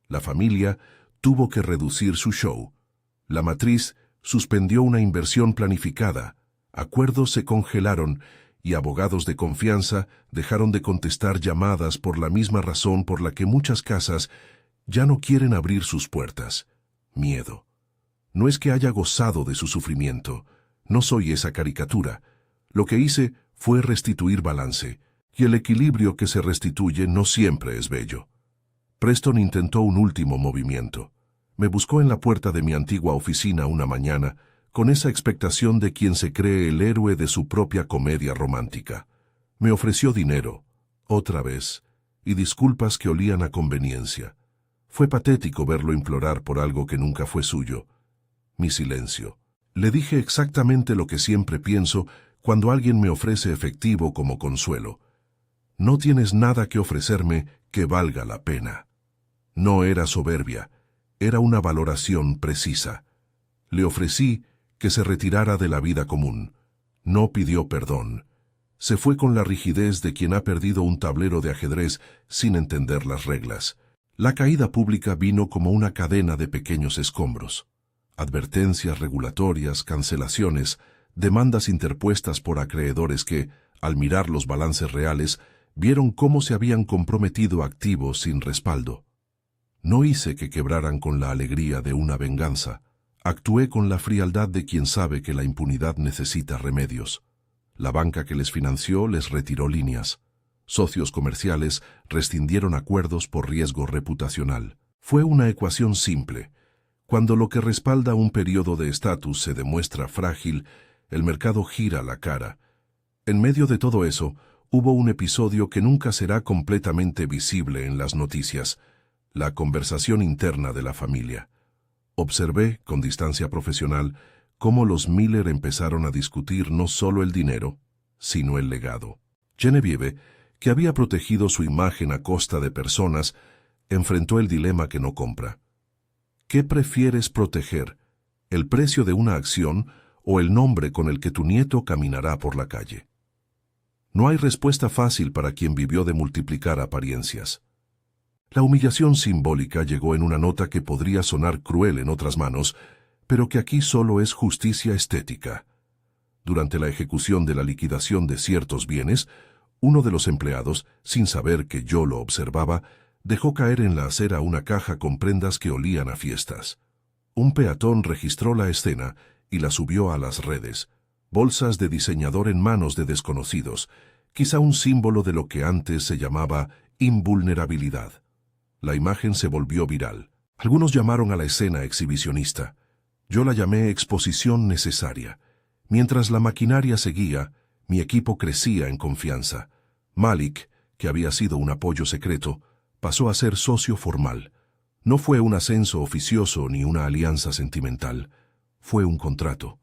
La familia tuvo que reducir su show. La matriz suspendió una inversión planificada, acuerdos se congelaron y abogados de confianza dejaron de contestar llamadas por la misma razón por la que muchas casas ya no quieren abrir sus puertas: miedo. No es que haya gozado de su sufrimiento, no soy esa caricatura. Lo que hice fue restituir balance, y el equilibrio que se restituye no siempre es bello. Preston intentó un último movimiento. Me buscó en la puerta de mi antigua oficina una mañana, con esa expectación de quien se cree el héroe de su propia comedia romántica. Me ofreció dinero, otra vez, y disculpas que olían a conveniencia. Fue patético verlo implorar por algo que nunca fue suyo. Mi silencio. Le dije exactamente lo que siempre pienso cuando alguien me ofrece efectivo como consuelo. No tienes nada que ofrecerme que valga la pena. No era soberbia, era una valoración precisa. Le ofrecí que se retirara de la vida común. No pidió perdón. Se fue con la rigidez de quien ha perdido un tablero de ajedrez sin entender las reglas. La caída pública vino como una cadena de pequeños escombros. Advertencias regulatorias, cancelaciones, demandas interpuestas por acreedores que, al mirar los balances reales, vieron cómo se habían comprometido activos sin respaldo. No hice que quebraran con la alegría de una venganza. Actué con la frialdad de quien sabe que la impunidad necesita remedios. La banca que les financió les retiró líneas. Socios comerciales rescindieron acuerdos por riesgo reputacional. Fue una ecuación simple. Cuando lo que respalda un periodo de estatus se demuestra frágil, el mercado gira la cara. En medio de todo eso, hubo un episodio que nunca será completamente visible en las noticias: la conversación interna de la familia. Observé, con distancia profesional, cómo los Miller empezaron a discutir no solo el dinero, sino el legado. Genevieve, que había protegido su imagen a costa de personas, enfrentó el dilema que no compra. ¿Qué prefieres proteger, el precio de una acción o el nombre con el que tu nieto caminará por la calle? No hay respuesta fácil para quien vivió de multiplicar apariencias. La humillación simbólica llegó en una nota que podría sonar cruel en otras manos, pero que aquí solo es justicia estética. Durante la ejecución de la liquidación de ciertos bienes, uno de los empleados, sin saber que yo lo observaba, dejó caer en la acera una caja con prendas que olían a fiestas. Un peatón registró la escena y la subió a las redes. Bolsas de diseñador en manos de desconocidos, quizá un símbolo de lo que antes se llamaba invulnerabilidad. La imagen se volvió viral. Algunos llamaron a la escena exhibicionista. Yo la llamé exposición necesaria. Mientras la maquinaria seguía, mi equipo crecía en confianza. Malik, que había sido un apoyo secreto, pasó a ser socio formal. No fue un ascenso oficioso ni una alianza sentimental. Fue un contrato.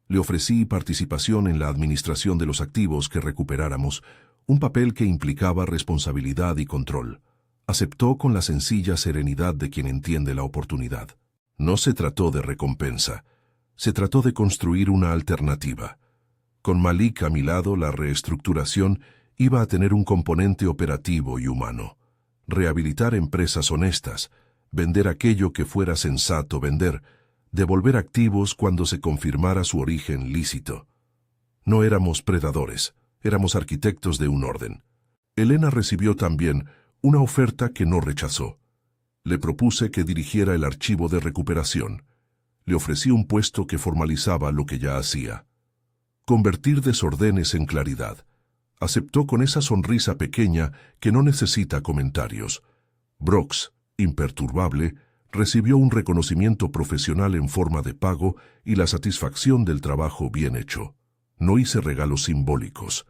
Le ofrecí participación en la administración de los activos que recuperáramos, un papel que implicaba responsabilidad y control. Aceptó con la sencilla serenidad de quien entiende la oportunidad. No se trató de recompensa. Se trató de construir una alternativa. Con Malik a mi lado, la reestructuración iba a tener un componente operativo y humano. Rehabilitar empresas honestas, vender aquello que fuera sensato vender, devolver activos cuando se confirmara su origen lícito. No éramos predadores, éramos arquitectos de un orden. Elena recibió también una oferta que no rechazó. Le propuse que dirigiera el archivo de recuperación. Le ofrecí un puesto que formalizaba lo que ya hacía. Convertir desordenes en claridad. Aceptó con esa sonrisa pequeña que no necesita comentarios. Brooks, imperturbable, Recibió un reconocimiento profesional en forma de pago y la satisfacción del trabajo bien hecho. No hice regalos simbólicos,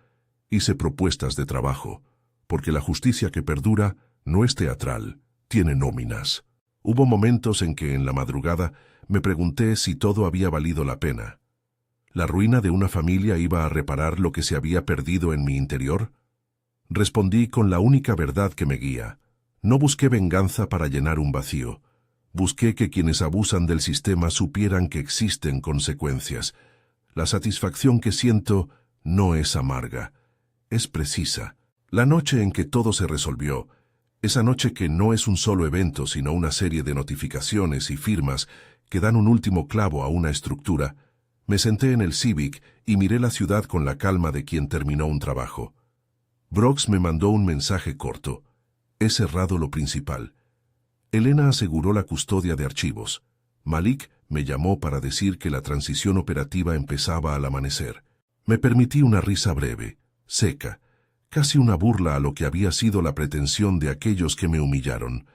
hice propuestas de trabajo, porque la justicia que perdura no es teatral, tiene nóminas. Hubo momentos en que en la madrugada me pregunté si todo había valido la pena. ¿La ruina de una familia iba a reparar lo que se había perdido en mi interior? Respondí con la única verdad que me guía. No busqué venganza para llenar un vacío. Busqué que quienes abusan del sistema supieran que existen consecuencias. La satisfacción que siento no es amarga, es precisa. La noche en que todo se resolvió, esa noche que no es un solo evento sino una serie de notificaciones y firmas que dan un último clavo a una estructura, me senté en el Civic y miré la ciudad con la calma de quien terminó un trabajo. Brooks me mandó un mensaje corto. He cerrado lo principal. Elena aseguró la custodia de archivos. Malik me llamó para decir que la transición operativa empezaba al amanecer. Me permití una risa breve, seca, casi una burla a lo que había sido la pretensión de aquellos que me humillaron.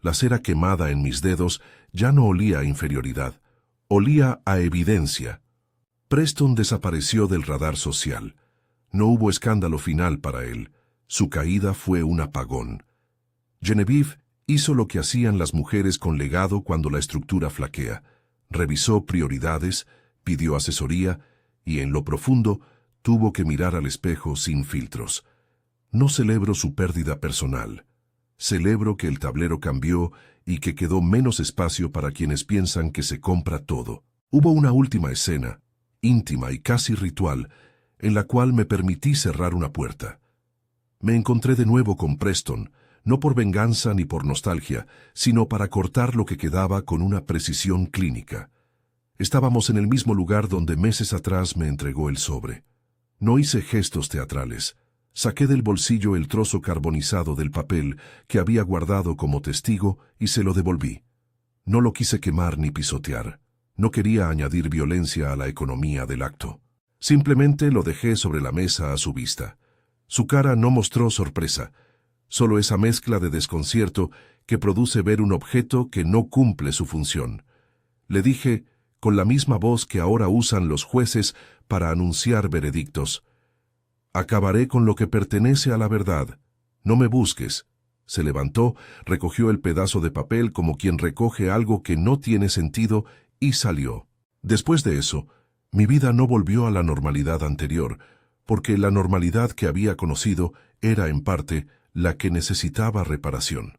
La cera quemada en mis dedos ya no olía a inferioridad, olía a evidencia. Preston desapareció del radar social. No hubo escándalo final para él. Su caída fue un apagón. Genevieve hizo lo que hacían las mujeres con legado cuando la estructura flaquea. Revisó prioridades, pidió asesoría y en lo profundo tuvo que mirar al espejo sin filtros. No celebro su pérdida personal. Celebro que el tablero cambió y que quedó menos espacio para quienes piensan que se compra todo. Hubo una última escena, íntima y casi ritual, en la cual me permití cerrar una puerta. Me encontré de nuevo con Preston, no por venganza ni por nostalgia, sino para cortar lo que quedaba con una precisión clínica. Estábamos en el mismo lugar donde meses atrás me entregó el sobre. No hice gestos teatrales. Saqué del bolsillo el trozo carbonizado del papel que había guardado como testigo y se lo devolví. No lo quise quemar ni pisotear. No quería añadir violencia a la economía del acto. Simplemente lo dejé sobre la mesa a su vista. Su cara no mostró sorpresa, solo esa mezcla de desconcierto que produce ver un objeto que no cumple su función. Le dije, con la misma voz que ahora usan los jueces para anunciar veredictos: «Acabaré con lo que pertenece a la verdad. No me busques». Se levantó, recogió el pedazo de papel como quien recoge algo que no tiene sentido y salió. Después de eso, mi vida no volvió a la normalidad anterior, porque la normalidad que había conocido era, en parte, la que necesitaba reparación.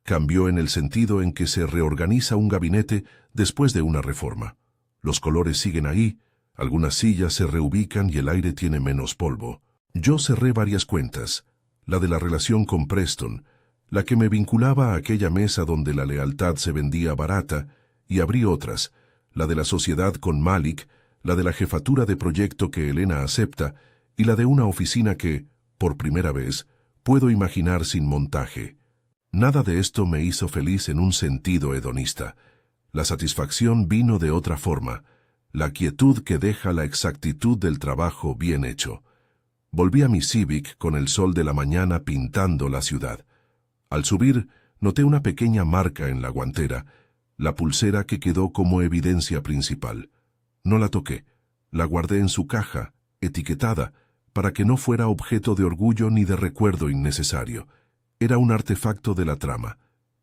Cambió en el sentido en que se reorganiza un gabinete después de una reforma. Los colores siguen ahí, algunas sillas se reubican y el aire tiene menos polvo. Yo cerré varias cuentas, la de la relación con Preston, la que me vinculaba a aquella mesa donde la lealtad se vendía barata, y abrí otras, la de la sociedad con Malik, la de la jefatura de proyecto que Elena acepta, y la de una oficina que, por primera vez, puedo imaginar sin montaje. Nada de esto me hizo feliz en un sentido hedonista. La satisfacción vino de otra forma, la quietud que deja la exactitud del trabajo bien hecho. Volví a mi Civic con el sol de la mañana pintando la ciudad. Al subir, noté una pequeña marca en la guantera, la pulsera que quedó como evidencia principal. No la toqué, la guardé en su caja, etiquetada, para que no fuera objeto de orgullo ni de recuerdo innecesario. Era un artefacto de la trama.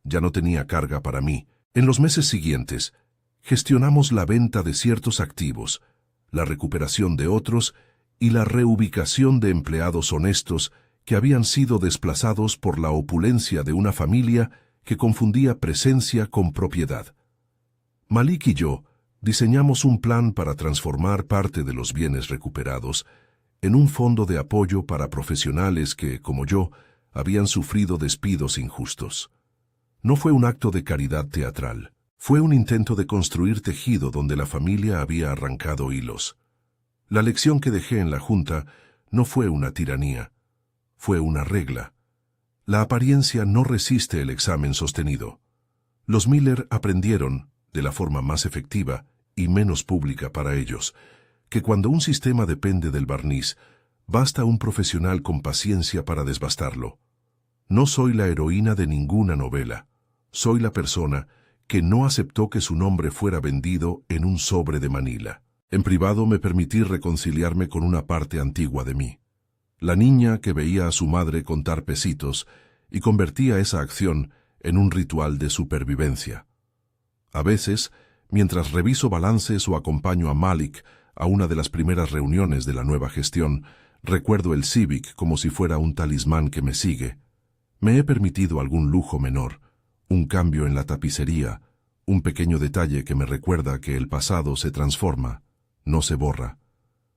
Ya no tenía carga para mí. En los meses siguientes, gestionamos la venta de ciertos activos, la recuperación de otros y la reubicación de empleados honestos que habían sido desplazados por la opulencia de una familia que confundía presencia con propiedad. Malik y yo diseñamos un plan para transformar parte de los bienes recuperados en un fondo de apoyo para profesionales que, como yo, habían sufrido despidos injustos. No fue un acto de caridad teatral, fue un intento de construir tejido donde la familia había arrancado hilos. La lección que dejé en la junta no fue una tiranía, fue una regla. La apariencia no resiste el examen sostenido. Los Miller aprendieron, de la forma más efectiva y menos pública para ellos, que cuando un sistema depende del barniz, basta un profesional con paciencia para desbastarlo. No soy la heroína de ninguna novela. Soy la persona que no aceptó que su nombre fuera vendido en un sobre de Manila. En privado me permití reconciliarme con una parte antigua de mí. La niña que veía a su madre contar pesitos y convertía esa acción en un ritual de supervivencia. A veces, mientras reviso balances o acompaño a Malik a una de las primeras reuniones de la nueva gestión, recuerdo el Civic como si fuera un talismán que me sigue. Me he permitido algún lujo menor, un cambio en la tapicería, un pequeño detalle que me recuerda que el pasado se transforma, no se borra.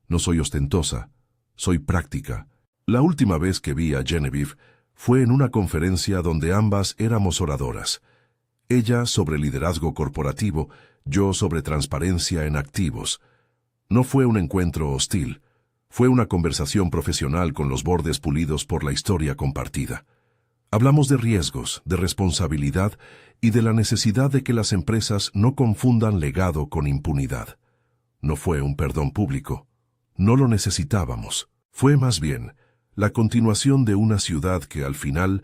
No soy ostentosa, soy práctica. La última vez que vi a Genevieve fue en una conferencia donde ambas éramos oradoras. Ella sobre liderazgo corporativo, yo sobre transparencia en activos. No fue un encuentro hostil, fue una conversación profesional con los bordes pulidos por la historia compartida. Hablamos de riesgos, de responsabilidad y de la necesidad de que las empresas no confundan legado con impunidad. No fue un perdón público. No lo necesitábamos. Fue más bien la continuación de una ciudad que al final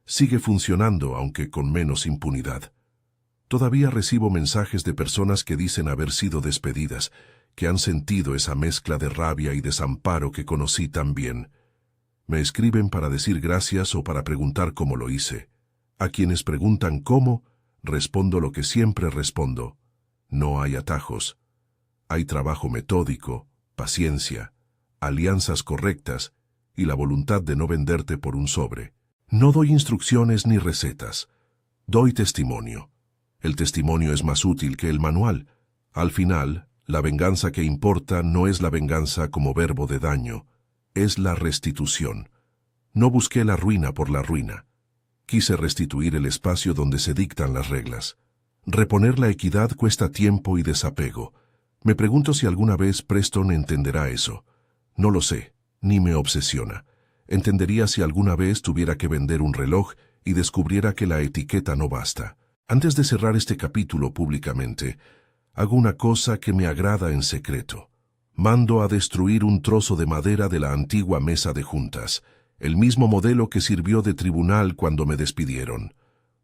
sigue funcionando aunque con menos impunidad. Todavía recibo mensajes de personas que dicen haber sido despedidas, que han sentido esa mezcla de rabia y desamparo que conocí tan bien. Me escriben para decir gracias o para preguntar cómo lo hice. A quienes preguntan cómo, respondo lo que siempre respondo. No hay atajos. Hay trabajo metódico, paciencia, alianzas correctas y la voluntad de no venderte por un sobre. No doy instrucciones ni recetas. Doy testimonio. El testimonio es más útil que el manual. Al final, la venganza que importa no es la venganza como verbo de daño, es la restitución. No busqué la ruina por la ruina. Quise restituir el espacio donde se dictan las reglas. Reponer la equidad cuesta tiempo y desapego. Me pregunto si alguna vez Preston entenderá eso. No lo sé, ni me obsesiona. Entendería si alguna vez tuviera que vender un reloj y descubriera que la etiqueta no basta. Antes de cerrar este capítulo públicamente, hago una cosa que me agrada en secreto. Mando a destruir un trozo de madera de la antigua mesa de juntas, el mismo modelo que sirvió de tribunal cuando me despidieron.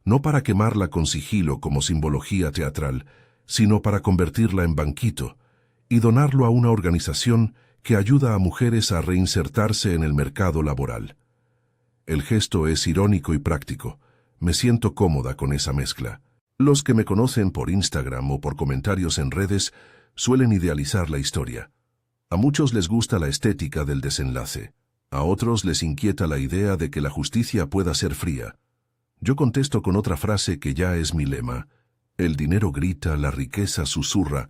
No para quemarla con sigilo como simbología teatral, sino para convertirla en banquito y donarlo a una organización que ayuda a mujeres a reinsertarse en el mercado laboral. El gesto es irónico y práctico. Me siento cómoda con esa mezcla. Los que me conocen por Instagram o por comentarios en redes suelen idealizar la historia. A muchos les gusta la estética del desenlace. A otros les inquieta la idea de que la justicia pueda ser fría. Yo contesto con otra frase que ya es mi lema. El dinero grita, la riqueza susurra,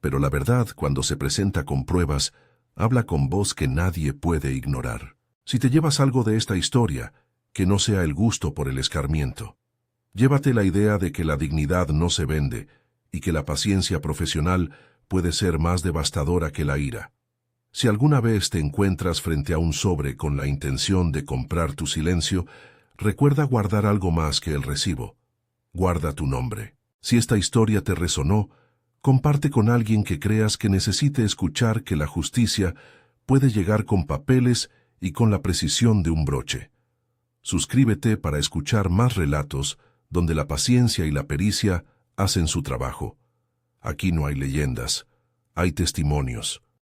pero la verdad, cuando se presenta con pruebas, habla con voz que nadie puede ignorar. Si te llevas algo de esta historia, que no sea el gusto por el escarmiento. Llévate la idea de que la dignidad no se vende y que la paciencia profesional puede ser más devastadora que la ira. Si alguna vez te encuentras frente a un sobre con la intención de comprar tu silencio, recuerda guardar algo más que el recibo. Guarda tu nombre. Si esta historia te resonó, comparte con alguien que creas que necesite escuchar que la justicia puede llegar con papeles y con la precisión de un broche. Suscríbete para escuchar más relatos donde la paciencia y la pericia hacen su trabajo. Aquí no hay leyendas, hay testimonios.